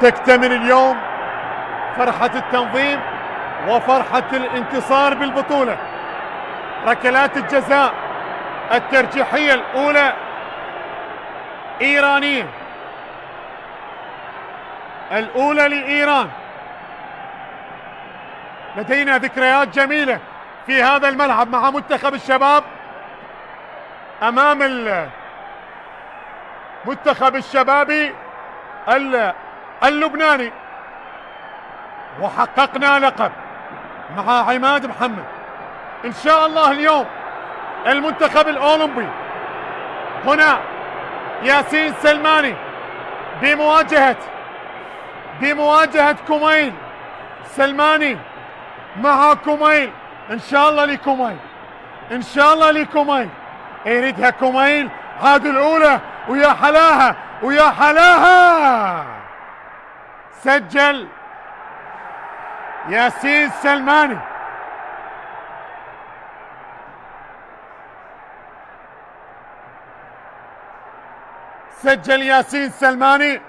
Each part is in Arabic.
تكتمل اليوم فرحة التنظيم وفرحة الانتصار بالبطولة. ركلات الجزاء الترجيحية الأولى إيرانية، الأولى لإيران. لدينا ذكريات جميلة في هذا الملعب مع منتخب الشباب أمام المنتخب الشبابي اللبناني، وحققنا لقب مع عماد محمد. إن شاء الله اليوم المنتخب الأولمبي هنا ياسين سلماني بمواجهة كوميل. سلماني مع كوميل، إن شاء الله لكوميل، إن شاء الله لكوميل. يريدها كوميل، هذه الأولى ويا حلاها ويا حلاها. سجل ياسين سلماني. سجل ياسين سلماني.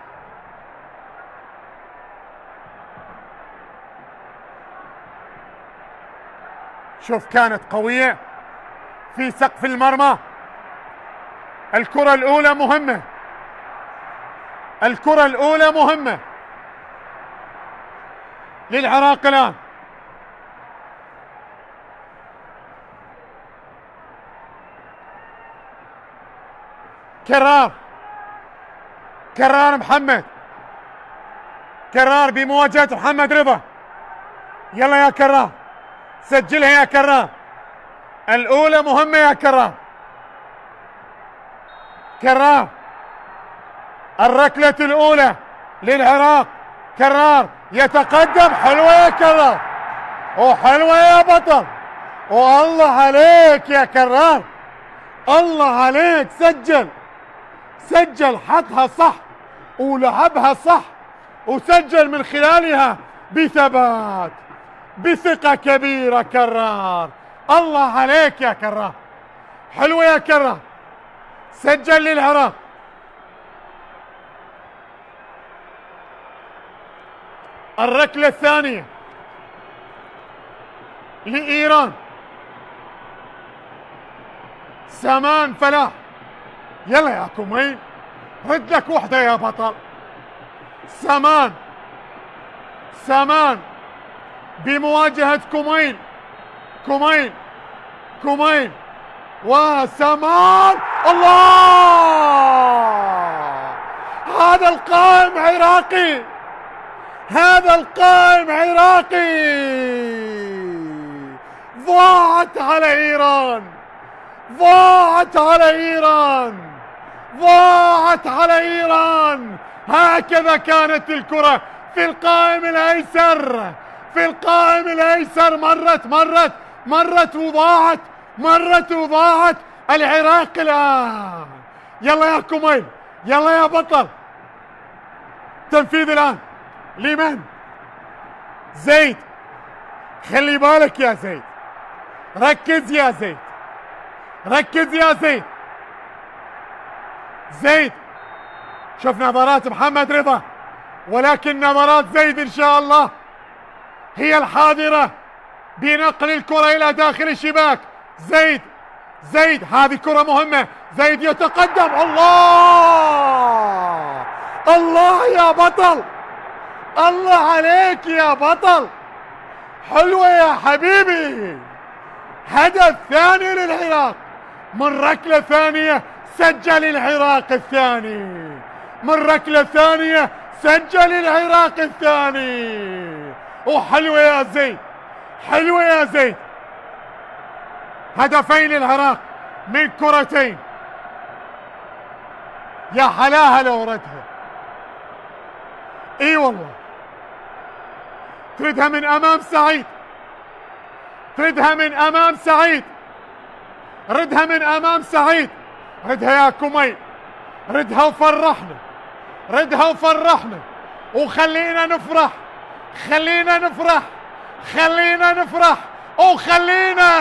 شوف كانت قوية في سقف المرمى. الكرة الأولى مهمة، الكرة الأولى مهمة للعراق الآن. كرار محمد، كرار بمواجهة محمد رضا. يلا يا كرار، سجلها يا كرار، الأولى مهمة يا كرار. كرار الركلة الأولى للعراق. كرار يتقدم، حلوة يا كرار، وحلوة يا بطل، والله عليك يا كرار، الله عليك. سجل حطها صح ولعبها صح، وسجل من خلالها بثبات بثقة كبيرة. كرار الله عليك يا كرار، حلوة يا كرار. سجل للعراق. الركلة الثانية لإيران. سامان فلاح، يلا يا كوميل، رد لك وحدة يا بطل. سامان بمواجهة كوميل وسامان. الله، هذا القائم عراقي، هذا القائم عراقي. ضاعت على إيران، ضاعت على إيران، ضاعت على إيران. هكذا كانت الكرة في القائم الأيسر، في القائم الأيسر. مرت وضاعت، مرت وضاعت. العراق الآن. يلا يا كوميل، يلا يا بطل. تنفيذ الآن لمن؟ زيد. خلي بالك يا زيد، ركز يا زيد، ركز يا زيد. زيد، شوف نظرات محمد رضا، ولكن نظرات زيد إن شاء الله هي الحاضرة بنقل الكرة إلى داخل الشباك. زيد هذه كرة مهمة. زيد يتقدم. الله يا بطل، الله عليك يا بطل، حلوة يا حبيبي. هدف ثاني للعراق من ركلة ثانية. سجل العراق الثاني من ركلة ثانية، سجل العراق الثاني. وحلوة يا زيد، حلوة يا زيد. هدفين للعراق من كرتين. يا حلاها لو ردها. اي والله، تردها من امام سعيد، تردها من امام سعيد، ردها من امام سعيد. ردها يا كوميل، ردها وفرحنا، ردها وفرحنا، وخلينا نفرح، خلينا نفرح، خلينا نفرح، وخلينا.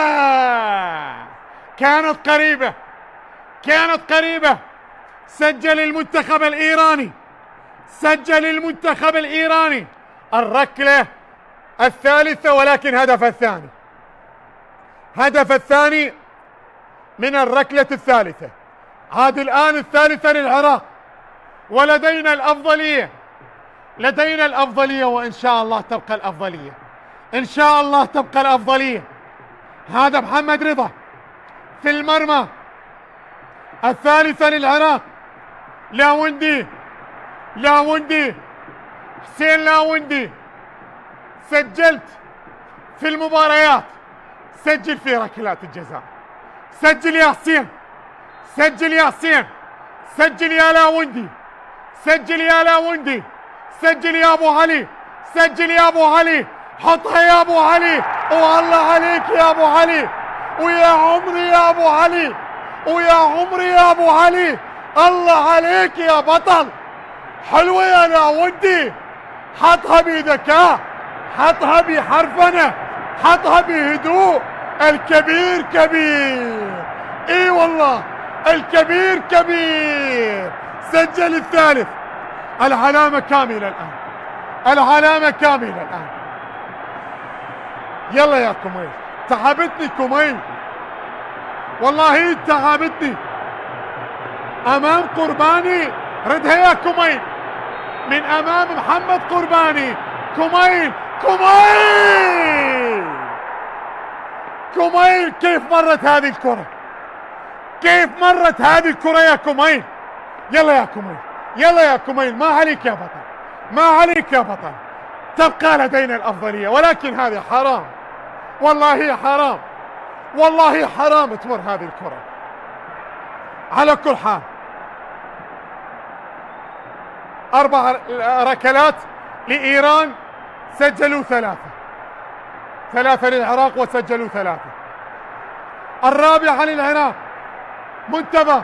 كانت قريبة، كانت قريبة. سجل المنتخب الإيراني، سجل المنتخب الإيراني الركلة الثالثة، ولكن هدف الثاني من الركلة الثالثة. عاد الآن الثالثة للعراق، ولدينا الأفضلية، وإن شاء الله تبقى الأفضلية، إن شاء الله تبقى الأفضلية. هذا محمد رضا في المرمى. الثالثة للعراق لاوندي حسين لاوندي. سجلت في المباريات، سجل في ركلات الجزاء. سجل يا حسين، سجل يا حسين، سجل يا لاوندي، سجل يا لاوندي، سجل يا ابو علي، سجل يا ابو علي، حطها يا ابو علي. والله عليك يا ابو علي، ويا عمري يا ابو علي، ويا عمري يا ابو علي، الله عليك يا بطل. حلوة يا لاوندي، حطها بذكاء، حطها بحرفنة، حطها بهدوء. الكبير كبير، اي والله الكبير كبير. سجل الثالث. العلامة كاملة الآن، العلامة كاملة الآن. يلا يا كميل، تعبتني كميل، والله تعبتني أمام قرباني. ردها يا كميل من أمام محمد قرباني. كميل كميل كميل، كيف مرت هذه الكرة، كيف مرت هذه الكرة يا كميل. يلا يا كميل، يلا يا كميل، ما عليك يا بطل، ما عليك يا بطل. تبقى لدينا الأفضلية، ولكن هذه حرام، والله حرام، والله حرام تمر هذه الكرة. على كل حال 4 ركلات لإيران، سجلوا 3 للعراق وسجلوا 3. الرابعة للعراق منتظر.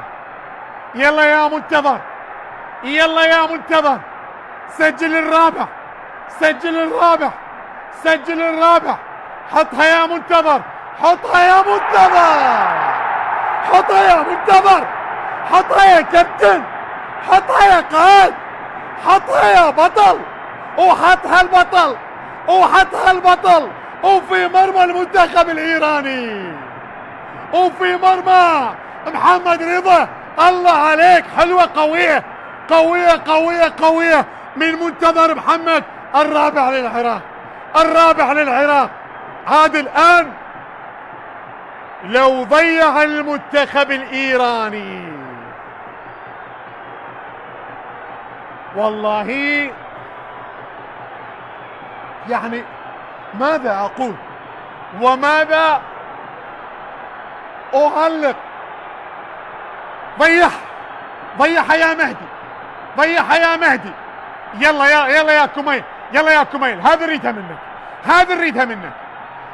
يلا يا منتظر، يلا يا منتظر، سجل الرابع، سجل الرابع، سجل الرابع. حطها يا منتظر، حطها يا منتظر، حطها يا منتظر، حطها يا كابتن، حطها يا قائد، حطها يا بطل، وحطها البطل، وحطها البطل، وفي مرمى المنتخب الإيراني، وفي مرمى محمد رضا. الله عليك، حلوة قوية قوية قوية قوية من منتظر محمد. الرابع للعراق، الرابع للعراق. عاد الآن لو ضيع المنتخب الإيراني، والله يعني ماذا أقول وماذا أعلق. ضيعها يا مهدي، ضيعها يا مهدي. يلا يا كميل، يلا يا كميل، هذا نريدها منك، هذا نريدها منك.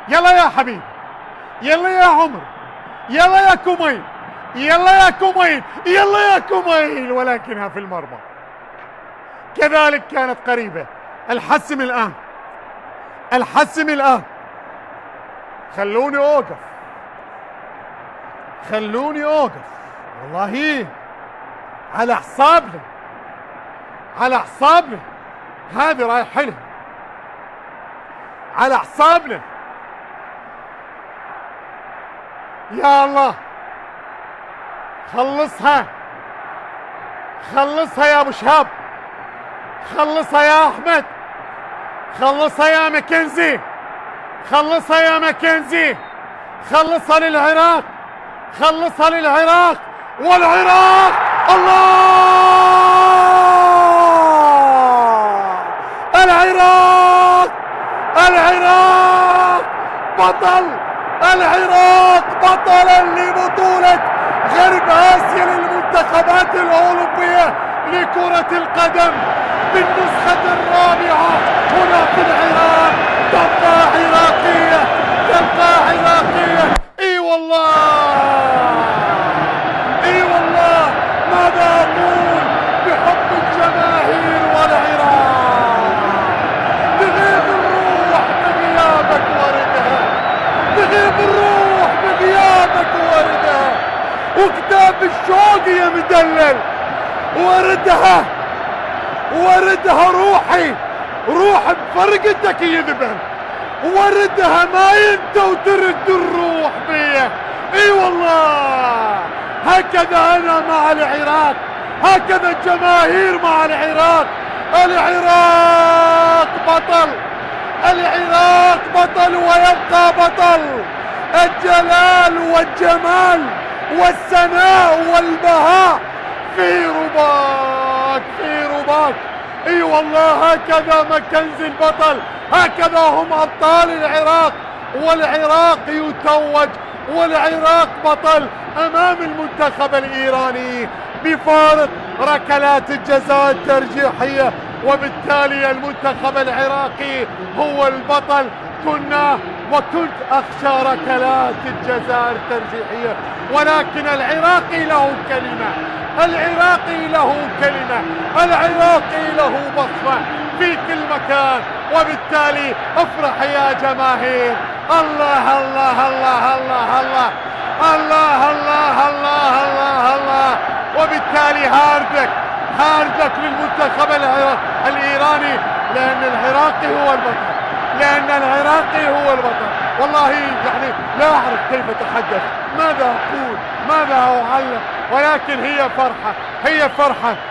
يلا يا حبيبي، يلا يا عمر، يلا يا كميل، يلا يا كميل، يلا يا كميل، ولكنها في المرمى. كذلك كانت قريبة. الحسم الآن، الحسم الآن. خلوني أوقف، خلوني أوقف، والله على حسابنا، على حسابنا. هذه رايحة لها على حسابنا. يا الله، خلصها، خلصها يا ابو شهاب، خلصها يا احمد، خلصها يا ماكنزي، خلصها يا ماكنزي، خلصها للعراق، خلصها للعراق. والعراق الله، العراق، العراق بطل، العراق بطلا لبطولة غرب آسيا للمنتخبات الأولمبية لكرة القدم بالنسخة الرابعة هنا في العراق. تبقى عراقية، تبقى عراقية. اي والله، اي والله، ماذا اقول بحب الجماهير والعراق. تغيب الروح بغيابك وردها، تغيب الروح بغيابك وردها، وكتاب الشوق يا مدلل وردها، وردها روحي، روح بفرقتك يذبل، وردها ما انت وترد الروح بيه. اي والله هكذا انا مع العراق، هكذا الجماهير مع العراق. العراق بطل، العراق بطل ويبقى بطل. الجلال والجمال والسناء والبهاء في رباك، في رباك. اي والله هكذا مكنزي البطل، هكذا هم ابطال العراق، والعراق يتوج، والعراق بطل امام المنتخب الايراني بفارق ركلات الجزاء الترجيحية، وبالتالي المنتخب العراقي هو البطل. وكنت اخشى ركلات الجزاء الترجيحية، ولكن العراقي له كلمة، العراقي له كلمة، العراقي له بصمة في كل مكان. وبالتالي افرح يا جماهير. الله الله الله الله الله الله الله الله الله الله. وبالتالي هاردك للمنتخب الايراني، لان العراقي هو البطل، لان العراقي هو البطل. والله يعني لا اعرف كيف اتحدث، ماذا اقول، ماذا اعلق، ولكن هي فرحة، هي فرحة.